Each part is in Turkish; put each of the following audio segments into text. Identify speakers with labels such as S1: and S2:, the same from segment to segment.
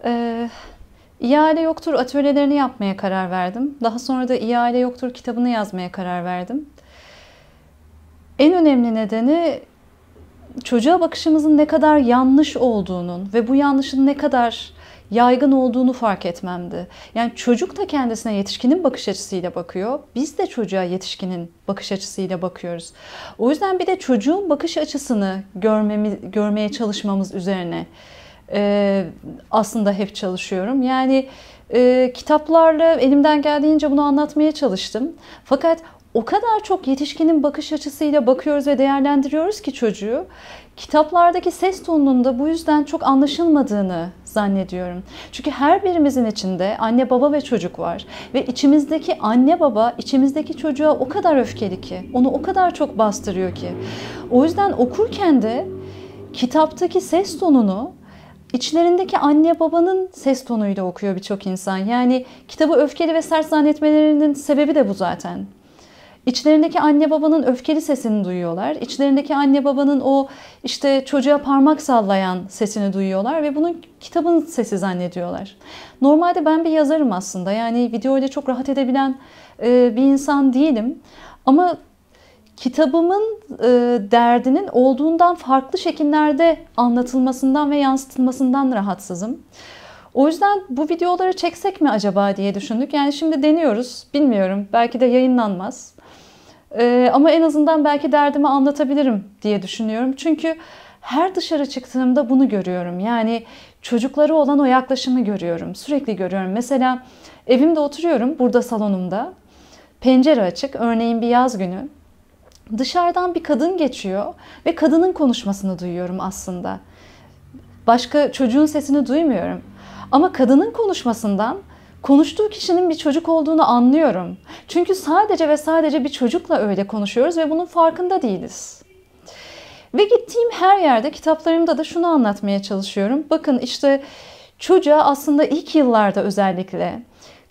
S1: Ee, İyi Aile Yoktur atölyelerini yapmaya karar verdim. Daha sonra da İyi Aile Yoktur kitabını yazmaya karar verdim. En önemli nedeni çocuğa bakışımızın ne kadar yanlış olduğunun ve bu yanlışın ne kadar yaygın olduğunu fark etmemdi. Yani çocuk da kendisine yetişkinin bakış açısıyla bakıyor. Biz de çocuğa yetişkinin bakış açısıyla bakıyoruz. O yüzden bir de çocuğun bakış açısını görmeye çalışmamız üzerine aslında hep çalışıyorum. Yani kitaplarla elimden geldiğince bunu anlatmaya çalıştım. Fakat o kadar çok yetişkinin bakış açısıyla bakıyoruz ve değerlendiriyoruz ki çocuğu. Kitaplardaki ses tonunun da bu yüzden çok anlaşılmadığını zannediyorum. Çünkü her birimizin içinde anne baba ve çocuk var. Ve içimizdeki anne baba içimizdeki çocuğa o kadar öfkeli ki, onu o kadar çok bastırıyor ki. O yüzden okurken de kitaptaki ses tonunu İçlerindeki anne babanın ses tonuyla okuyor birçok insan. Yani kitabı öfkeli ve sert zannetmelerinin sebebi de bu zaten. İçlerindeki anne babanın öfkeli sesini duyuyorlar. İçlerindeki anne babanın o işte çocuğa parmak sallayan sesini duyuyorlar ve bunun kitabın sesi zannediyorlar. Normalde ben bir yazarım aslında. Yani video ile çok rahat edebilen bir insan değilim. Ama kitabımın derdinin olduğundan farklı şekillerde anlatılmasından ve yansıtılmasından rahatsızım. O yüzden bu videoları çeksek mi acaba diye düşündük. Yani şimdi deniyoruz. Bilmiyorum. Belki de yayınlanmaz. Ama en azından belki derdimi anlatabilirim diye düşünüyorum. Çünkü her dışarı çıktığımda bunu görüyorum. Yani çocukları olan o yaklaşımı görüyorum. Sürekli görüyorum. Mesela evimde oturuyorum. Burada salonumda. Pencere açık. Örneğin bir yaz günü. Dışarıdan bir kadın geçiyor ve kadının konuşmasını duyuyorum aslında. Başka çocuğun sesini duymuyorum. Ama kadının konuşmasından konuştuğu kişinin bir çocuk olduğunu anlıyorum. Çünkü sadece ve sadece bir çocukla öyle konuşuyoruz ve bunun farkında değiliz. Ve gittiğim her yerde kitaplarımda da şunu anlatmaya çalışıyorum. Bakın işte çocuğa aslında ilk yıllarda özellikle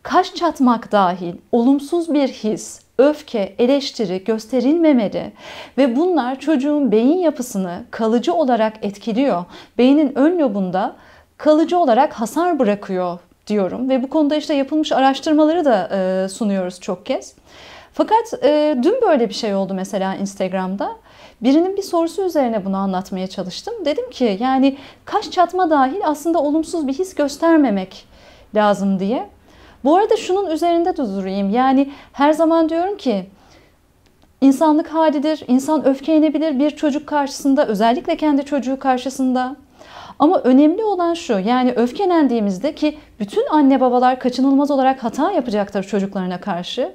S1: kaş çatmak dahil olumsuz bir his, öfke, eleştiri gösterilmemeli ve bunlar çocuğun beyin yapısını kalıcı olarak etkiliyor. Beynin ön lobunda kalıcı olarak hasar bırakıyor diyorum ve bu konuda işte yapılmış araştırmaları da sunuyoruz çok kez. Fakat dün böyle bir şey oldu mesela Instagram'da. Birinin bir sorusu üzerine bunu anlatmaya çalıştım. Dedim ki yani kaş çatma dahil aslında olumsuz bir his göstermemek lazım diye. Bu arada şunun üzerinde de durayım. Yani her zaman diyorum ki insanlık halidir, insan öfkelenebilir bir çocuk karşısında, özellikle kendi çocuğu karşısında. Ama önemli olan şu, yani öfkelendiğimizde ki bütün anne babalar kaçınılmaz olarak hata yapacaktır çocuklarına karşı.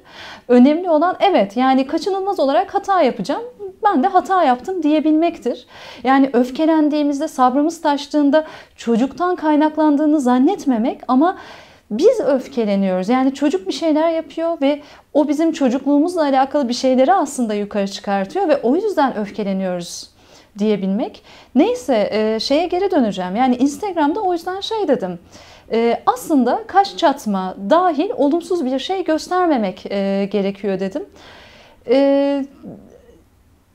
S1: Önemli olan evet yani kaçınılmaz olarak hata yapacağım, ben de hata yaptım diyebilmektir. Yani öfkelendiğimizde, sabrımız taştığında çocuktan kaynaklandığını zannetmemek ama biz öfkeleniyoruz. Yani çocuk bir şeyler yapıyor ve o bizim çocukluğumuzla alakalı bir şeyleri aslında yukarı çıkartıyor ve o yüzden öfkeleniyoruz diyebilmek. Neyse şeye geri döneceğim. Yani Instagram'da o yüzden şey dedim. Aslında kaş çatma dahil olumsuz bir şey göstermemek gerekiyor dedim.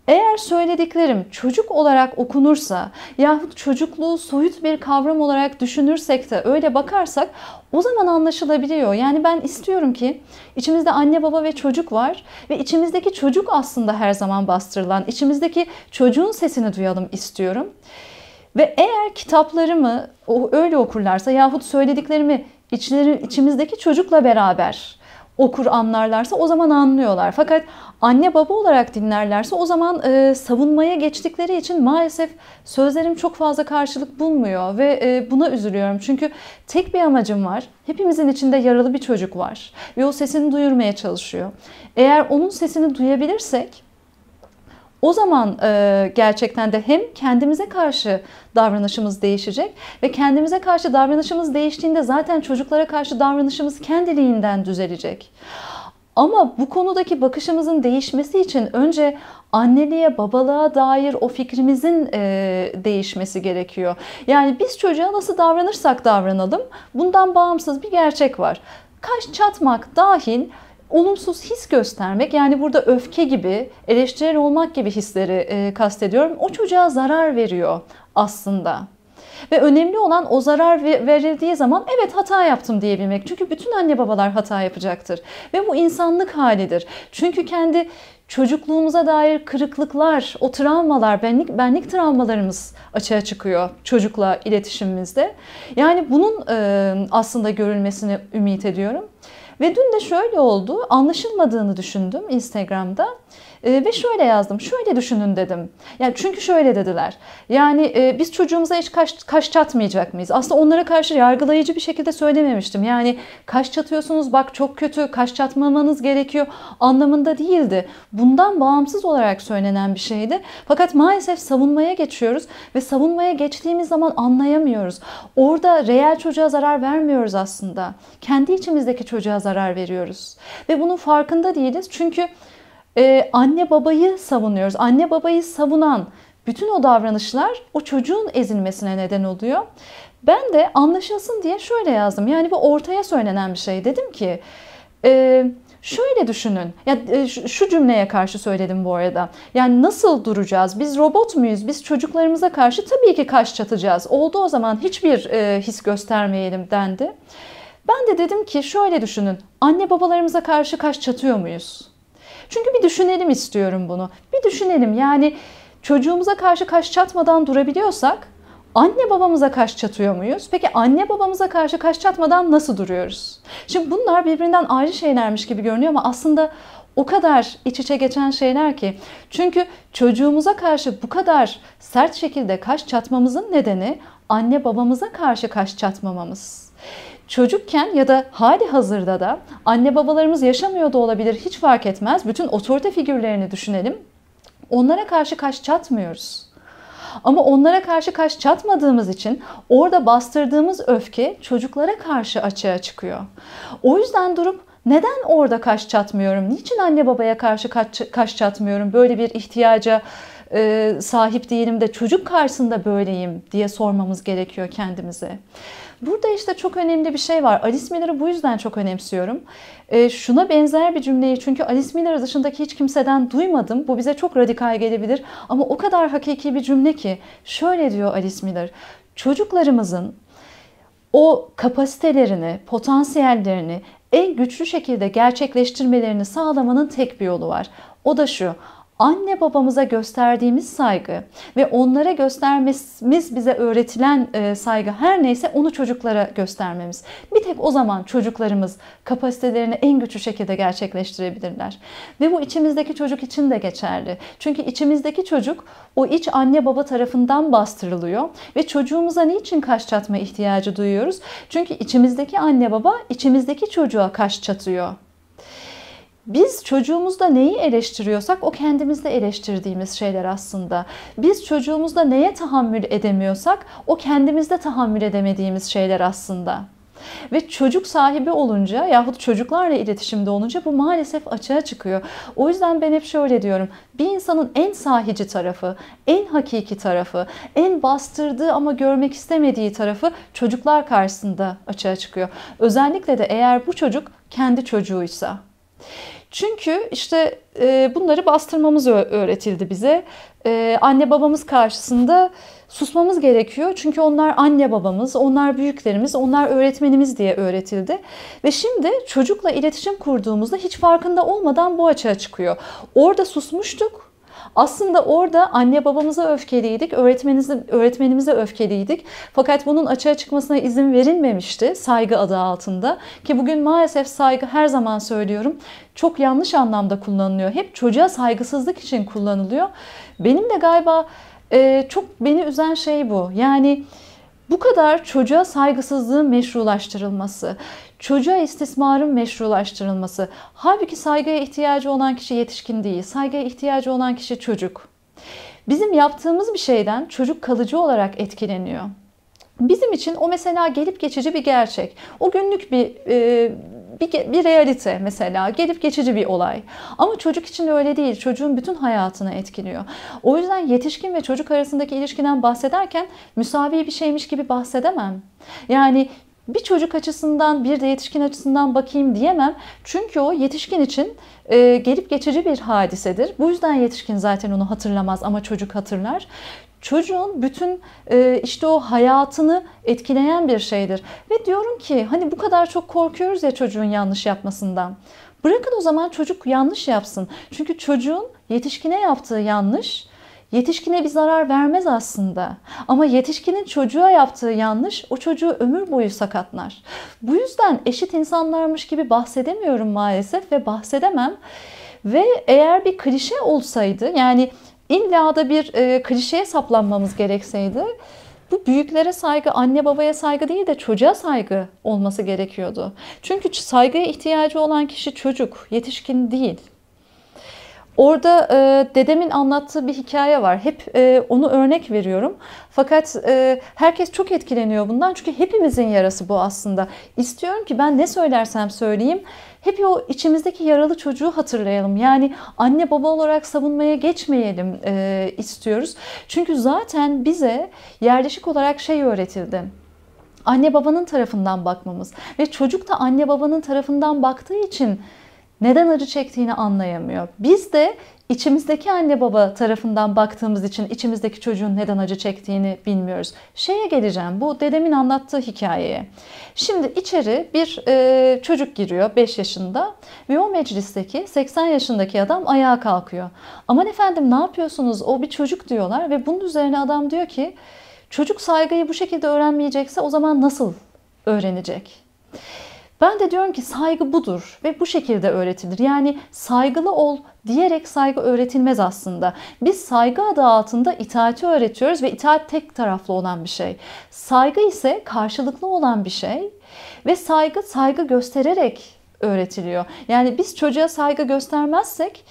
S1: Eğer söylediklerim çocuk olarak okunursa yahut çocukluğu soyut bir kavram olarak düşünürsek de öyle bakarsak o zaman anlaşılabiliyor. Yani ben istiyorum ki içimizde anne baba ve çocuk var ve içimizdeki çocuk aslında her zaman bastırılan, içimizdeki çocuğun sesini duyalım istiyorum. Ve eğer kitaplarımı öyle okurlarsa yahut söylediklerimi içimizdeki çocukla beraber okur anlarlarsa o zaman anlıyorlar. Fakat anne baba olarak dinlerlerse o zaman savunmaya geçtikleri için maalesef sözlerim çok fazla karşılık bulmuyor ve buna üzülüyorum. Çünkü tek bir amacım var. Hepimizin içinde yaralı bir çocuk var ve o sesini duyurmaya çalışıyor. Eğer onun sesini duyabilirsek o zaman gerçekten de hem kendimize karşı davranışımız değişecek ve kendimize karşı davranışımız değiştiğinde zaten çocuklara karşı davranışımız kendiliğinden düzelecek. Ama bu konudaki bakışımızın değişmesi için önce anneliğe, babalığa dair o fikrimizin değişmesi gerekiyor. Yani biz çocuğa nasıl davranırsak davranalım, bundan bağımsız bir gerçek var. Kaş çatmak dahil olumsuz his göstermek, yani burada öfke gibi, eleştirel olmak gibi hisleri kastediyorum. O çocuğa zarar veriyor aslında. Ve önemli olan o zarar verildiği zaman evet hata yaptım diyebilmek. Çünkü bütün anne babalar hata yapacaktır. Ve bu insanlık halidir. Çünkü kendi çocukluğumuza dair kırıklıklar, o travmalar, benlik travmalarımız açığa çıkıyor çocukla iletişimimizde. Yani bunun aslında görülmesini ümit ediyorum. Ve dün de şöyle oldu, anlaşılmadığını düşündüm Instagram'da. Ve şöyle yazdım, şöyle düşünün dedim. Yani çünkü şöyle dediler. Yani biz çocuğumuza hiç kaş çatmayacak mıyız? Aslında onlara karşı yargılayıcı bir şekilde söylememiştim. Yani kaş çatıyorsunuz, bak çok kötü, kaş çatmamanız gerekiyor anlamında değildi. Bundan bağımsız olarak söylenen bir şeydi. Fakat maalesef savunmaya geçiyoruz ve savunmaya geçtiğimiz zaman anlayamıyoruz. Orada reel çocuğa zarar vermiyoruz aslında. Kendi içimizdeki çocuğa zarar veriyoruz. Ve bunun farkında değiliz. Çünkü anne babayı savunuyoruz. Anne babayı savunan bütün o davranışlar o çocuğun ezilmesine neden oluyor. Ben de anlaşılsın diye şöyle yazdım. Yani bu ortaya söylenen bir şey. Dedim ki şöyle düşünün. Ya şu cümleye karşı söyledim bu arada. Yani nasıl duracağız? Biz robot muyuz? Biz çocuklarımıza karşı tabii ki kaş çatacağız. Oldu o zaman hiçbir his göstermeyelim dendi. Ben de dedim ki şöyle düşünün. Anne babalarımıza karşı kaş çatıyor muyuz? Çünkü bir düşünelim istiyorum bunu. Bir düşünelim yani çocuğumuza karşı kaş çatmadan durabiliyorsak anne babamıza kaş çatıyor muyuz? Peki anne babamıza karşı kaş çatmadan nasıl duruyoruz? Şimdi bunlar birbirinden ayrı şeylermiş gibi görünüyor ama aslında o kadar iç içe geçen şeyler ki. Çünkü çocuğumuza karşı bu kadar sert şekilde kaş çatmamızın nedeni anne babamıza karşı kaş çatmamamız. Çocukken ya da hali hazırda da anne babalarımız yaşamıyor da olabilir, hiç fark etmez. Bütün otorite figürlerini düşünelim. Onlara karşı kaş çatmıyoruz. Ama onlara karşı kaş çatmadığımız için orada bastırdığımız öfke çocuklara karşı açığa çıkıyor. O yüzden durup neden orada kaş çatmıyorum? Niçin anne babaya karşı kaş çatmıyorum? Böyle bir ihtiyaca sahip değilim de çocuk karşısında böyleyim diye sormamız gerekiyor kendimize. Burada işte çok önemli bir şey var. Alice Miller'ı bu yüzden çok önemsiyorum. Şuna benzer bir cümleyi çünkü Alice Miller dışındaki hiç kimseden duymadım. Bu bize çok radikal gelebilir ama o kadar hakiki bir cümle ki. Şöyle diyor Alice Miller. Çocuklarımızın o kapasitelerini, potansiyellerini en güçlü şekilde gerçekleştirmelerini sağlamanın tek bir yolu var. O da şu. Anne babamıza gösterdiğimiz saygı ve onlara göstermemiz bize öğretilen saygı her neyse onu çocuklara göstermemiz. Bir tek o zaman çocuklarımız kapasitelerini en güçlü şekilde gerçekleştirebilirler. Ve bu içimizdeki çocuk için de geçerli. Çünkü içimizdeki çocuk o iç anne baba tarafından bastırılıyor ve çocuğumuza niçin kaş çatma ihtiyacı duyuyoruz? Çünkü içimizdeki anne baba içimizdeki çocuğa kaş çatıyor. Biz çocuğumuzda neyi eleştiriyorsak o kendimizde eleştirdiğimiz şeyler aslında. Biz çocuğumuzda neye tahammül edemiyorsak o kendimizde tahammül edemediğimiz şeyler aslında. Ve çocuk sahibi olunca yahut çocuklarla iletişimde olunca bu maalesef açığa çıkıyor. O yüzden ben hep şöyle diyorum. Bir insanın en sahici tarafı, en hakiki tarafı, en bastırdığı ama görmek istemediği tarafı çocuklar karşısında açığa çıkıyor. Özellikle de eğer bu çocuk kendi çocuğuysa. Çünkü işte bunları bastırmamız öğretildi bize. Anne babamız karşısında susmamız gerekiyor. Çünkü onlar anne babamız, onlar büyüklerimiz, onlar öğretmenimiz diye öğretildi. Ve şimdi çocukla iletişim kurduğumuzda hiç farkında olmadan bu açığa çıkıyor. Orada susmuştuk. Aslında orada anne babamıza öfkeliydik, öğretmenimize öfkeliydik. Fakat bunun açığa çıkmasına izin verilmemişti saygı adı altında. Ki bugün maalesef saygı her zaman söylüyorum çok yanlış anlamda kullanılıyor. Hep çocuğa saygısızlık için kullanılıyor. Benim de galiba çok beni üzen şey bu. Yani bu kadar çocuğa saygısızlığın meşrulaştırılması, çocuğa istismarın meşrulaştırılması. Halbuki saygıya ihtiyacı olan kişi yetişkin değil, saygıya ihtiyacı olan kişi çocuk. Bizim yaptığımız bir şeyden çocuk kalıcı olarak etkileniyor. Bizim için o mesela gelip geçici bir gerçek. O günlük bir realite mesela, gelip geçici bir olay. Ama çocuk için öyle değil. Çocuğun bütün hayatını etkiliyor. O yüzden yetişkin ve çocuk arasındaki ilişkiden bahsederken müsavi bir şeymiş gibi bahsedemem. Yani bir çocuk açısından bir de yetişkin açısından bakayım diyemem. Çünkü o yetişkin için gelip geçici bir hadisedir. Bu yüzden yetişkin zaten onu hatırlamaz ama çocuk hatırlar. çocuğun bütün işte o hayatını etkileyen bir şeydir. Ve diyorum ki hani bu kadar çok korkuyoruz ya çocuğun yanlış yapmasından. Bırakın o zaman çocuk yanlış yapsın. Çünkü çocuğun yetişkine yaptığı yanlış yetişkine bir zarar vermez aslında. Ama yetişkinin çocuğa yaptığı yanlış o çocuğu ömür boyu sakatlar. Bu yüzden eşit insanlarmış gibi bahsedemiyorum maalesef ve bahsedemem. Ve eğer bir klişe olsaydı, yani illa da bir klişeye saplanmamız gerekseydi, bu büyüklere saygı, anne babaya saygı değil de çocuğa saygı olması gerekiyordu. Çünkü saygıya ihtiyacı olan kişi çocuk, yetişkin değil. Orada dedemin anlattığı bir hikaye var. Hep onu örnek veriyorum. Fakat herkes çok etkileniyor bundan. Çünkü hepimizin yarası bu aslında. İstiyorum ki ben ne söylersem söyleyeyim hep o içimizdeki yaralı çocuğu hatırlayalım. Yani anne baba olarak savunmaya geçmeyelim istiyoruz. Çünkü zaten bize yerleşik olarak şey öğretildi. Anne babanın tarafından bakmamız. Ve çocuk da anne babanın tarafından baktığı için neden acı çektiğini anlayamıyor. Biz de içimizdeki anne baba tarafından baktığımız için içimizdeki çocuğun neden acı çektiğini bilmiyoruz. Şeye geleceğim, bu dedemin anlattığı hikayeye. Şimdi içeri bir çocuk giriyor 5 yaşında ve o meclisteki 80 yaşındaki adam ayağa kalkıyor. Aman efendim ne yapıyorsunuz? O bir çocuk diyorlar ve bunun üzerine adam diyor ki çocuk saygıyı bu şekilde öğrenmeyecekse o zaman nasıl öğrenecek? Ben de diyorum ki saygı budur ve bu şekilde öğretilir. Yani saygılı ol diyerek saygı öğretilmez aslında. Biz saygı adı altında itaati öğretiyoruz ve itaat tek taraflı olan bir şey. Saygı ise karşılıklı olan bir şey ve saygı göstererek öğretiliyor. Yani biz çocuğa saygı göstermezsek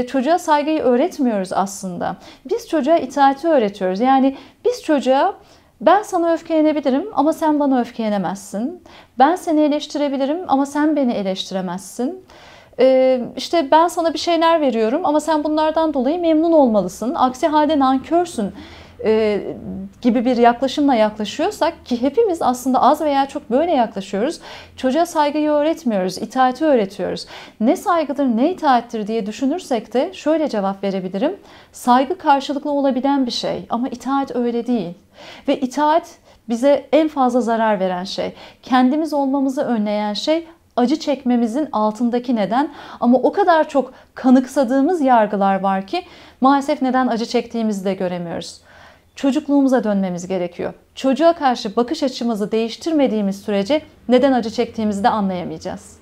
S1: çocuğa saygıyı öğretmiyoruz aslında. Biz çocuğa itaati öğretiyoruz. Yani biz çocuğa ben sana öfkelenebilirim ama sen bana öfkelenemezsin. Ben seni eleştirebilirim ama sen beni eleştiremezsin. İşte ben sana bir şeyler veriyorum ama sen bunlardan dolayı memnun olmalısın. Aksi halde nankörsün gibi bir yaklaşımla yaklaşıyorsak ki hepimiz aslında az veya çok böyle yaklaşıyoruz. Çocuğa saygıyı öğretmiyoruz, itaati öğretiyoruz. Ne saygıdır ne itaattir diye düşünürsek de şöyle cevap verebilirim. Saygı karşılıklı olabilen bir şey ama itaat öyle değil. Ve itaat bize en fazla zarar veren şey. Kendimiz olmamızı önleyen şey acı çekmemizin altındaki neden. Ama o kadar çok kanıksadığımız yargılar var ki maalesef neden acı çektiğimizi de göremiyoruz. Çocukluğumuza dönmemiz gerekiyor. Çocuğa karşı bakış açımızı değiştirmediğimiz sürece neden acı çektiğimizi de anlayamayacağız.